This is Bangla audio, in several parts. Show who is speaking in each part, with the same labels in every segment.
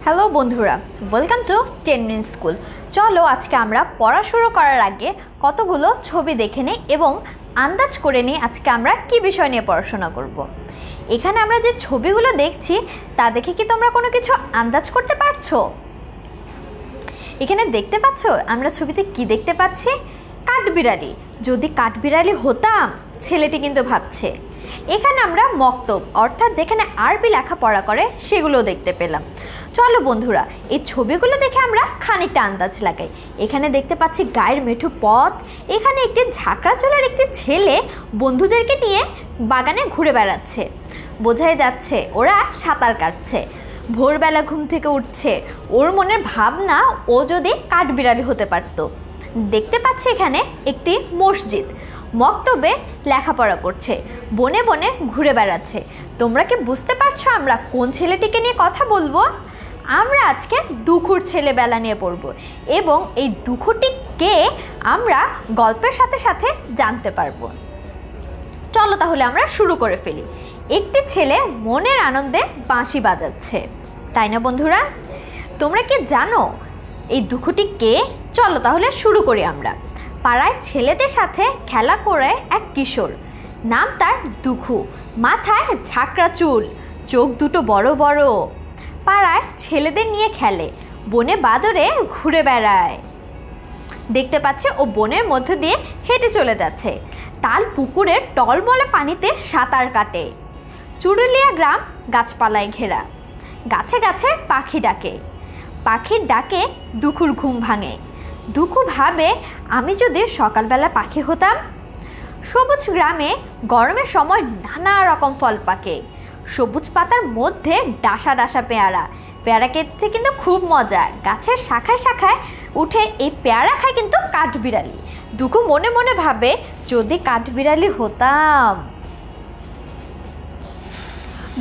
Speaker 1: হ্যালো বন্ধুরা, ওয়েলকাম টু 10 মিনিট স্কুল। চলো আজকে আমরা পড়া শুরু করার আগে কতগুলো ছবি দেখে নিই এবং আন্দাজ করে নিই আজকে আমরা কি বিষয় নিয়ে পড়াশোনা করব। এখানে আমরা যে ছবিগুলো দেখছি তা দেখে কি তোমরা কোনো কিছু আন্দাজ করতে পারছো? এখানে দেখতে পাচ্ছ আমরা ছবিতে কি দেখতে পাচ্ছি? কাঠবিড়ালি। যদি কাঠবিড়ালি হতাম, ছেলেটি কিন্তু ভাবছে। এখানে আমরা মক্তব অর্থাৎ যেখানে আরবি লেখাপড়া করে সেগুলো দেখতে পেলাম। চলো বন্ধুরা, এই ছবিগুলো দেখে আমরা খানিকটা আন্দাজ লাগাই। এখানে দেখতে পাচ্ছি গায়ের মেঠো পথ। এখানে একটি ঝাঁকড়া চুলের একটি ছেলে বন্ধুদেরকে নিয়ে বাগানে ঘুরে বেড়াচ্ছে। বোঝাই যাচ্ছে ওরা সাঁতার কাটছে। ভোরবেলা ঘুম থেকে উঠছে, ওর মনের ভাবনা ও যদি কাঠবিড়ালি হতে পারতো। দেখতে পাচ্ছি এখানে একটি মসজিদ, মক্তবে লেখাপড়া করছে, বনে বনে ঘুরে বেড়াচ্ছে। তোমরা কি বুঝতে পারছো আমরা কোন ছেলেটিকে নিয়ে কথা বলবো? আমরা আজকে দুখুর ছেলেবেলা নিয়ে পড়বো এবং এই দুখুটিকে আমরা গল্পের সাথে সাথে জানতে পারবো। চলো তাহলে আমরা শুরু করে ফেলি। একটি ছেলে মনের আনন্দে বাঁশি বাজাচ্ছে, তাই না বন্ধুরা? তোমরা কি জানো এই দুখুটি কে? চলো তাহলে শুরু করি আমরা। পাড়ায় ছেলেদের সাথে খেলা করে এক কিশোর, নাম তার দুখু। মাথায় ঝাঁকড়া চুল, চোখ দুটো বড় বড়। পাড়ায় ছেলেদের নিয়ে খেলে, বনে বাদরে ঘুরে বেড়ায়। দেখতে পাচ্ছে ও বনের মধ্যে দিয়ে হেঁটে চলে যাচ্ছে। তাল পুকুরের টলমলে পানিতে সাঁতার কাটে। চুরুলিয়া গ্রাম গাছপালায় ঘেরা, গাছে গাছে পাখি ডাকে। পাখির ডাকে দুখুর ঘুম ভাঙে। দুখু ভাবে, আমি যদি সকালবেলা পাখি হতাম। সবুজ গ্রামে গরমের সময় নানা রকম ফল পাকে। সবুজ পাতার মধ্যে ডাসা ডাসা পেয়ারা। পেয়ারা খেতে কিন্তু খুব মজা। গাছের শাখায় শাখায় উঠে এই পেয়ারা খায় কিন্তু কাঠবিড়ালি। দুখু মনে মনে ভাবে, যদি কাঠবিড়ালি হতাম।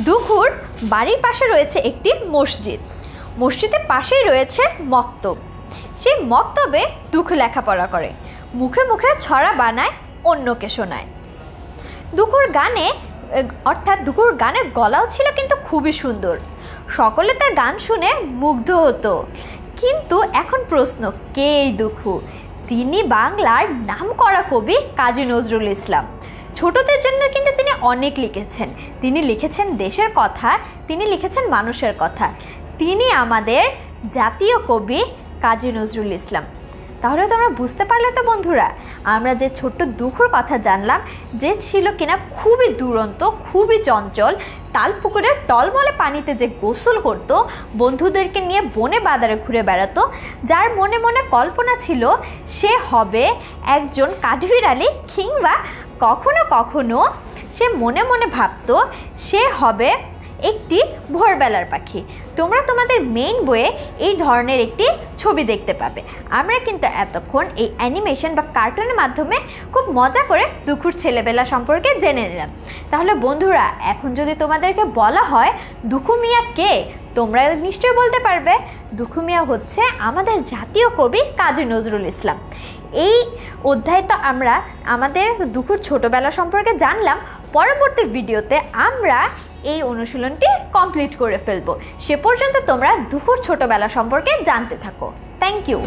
Speaker 1: দুখুর বাড়ির পাশে রয়েছে একটি মসজিদ। মসজিদের পাশেই রয়েছে মক্তব। সেই মক্তবে দুখু লেখাপড়া করে, মুখে মুখে ছড়া বানায়, অন্যকে শোনায়। দুখুর গানের গলাও ছিল কিন্তু খুবই সুন্দর। সকলে তার গান শুনে মুগ্ধ হতো। কিন্তু এখন প্রশ্ন, কে এই দুখু? তিনি বাংলার নামকরা কবি কাজী নজরুল ইসলাম। ছোটদের জন্য কিন্তু তিনি অনেক লিখেছেন। তিনি লিখেছেন দেশের কথা, তিনি লিখেছেন মানুষের কথা। তিনি আমাদের জাতীয় কবি কাজী নজরুল ইসলাম। তাহলে তোমরা বুঝতে পারলে তো বন্ধুরা, আমরা যে ছোট্ট দুখুর কথা জানলাম, যে ছিল কিনা খুবই দুরন্ত, খুবই চঞ্চল, তাল পুকুরের টলমলে পানিতে যে গোসল করত, বন্ধুদেরকে নিয়ে বনে বাদারে ঘুরে বেড়াতো, যার মনে মনে কল্পনা ছিল সে হবে একজন কাঠবিড়ালি, কিংবা কখনো কখনো সে মনে মনে ভাবতো সে হবে একটি ভোরবেলার পাখি। তোমরা তোমাদের মেইন বইয়ে এই ধরনের একটি ছবি দেখতে পাবে। আমরা কিন্তু এতক্ষণ এই অ্যানিমেশন বা কার্টুনের মাধ্যমে খুব মজা করে দুখুর ছেলেবেলা সম্পর্কে জেনে নিলাম। তাহলে বন্ধুরা, এখন যদি তোমাদেরকে বলা হয় দুখু মিয়া কে, তোমরা নিশ্চয়ই বলতে পারবে দুখু মিয়া হচ্ছে আমাদের জাতীয় কবি কাজী নজরুল ইসলাম। এই অধ্যায়ে তো আমরা আমাদের দুখুর ছোটোবেলা সম্পর্কে জানলাম। পরবর্তী ভিডিওতে আমরা এই অনুশীলনটি কমপ্লিট করে ফেলবো। সে পর্যন্ত তোমরা দুখুর ছোটবেলা সম্পর্কে জানতে থাকো। Thank you.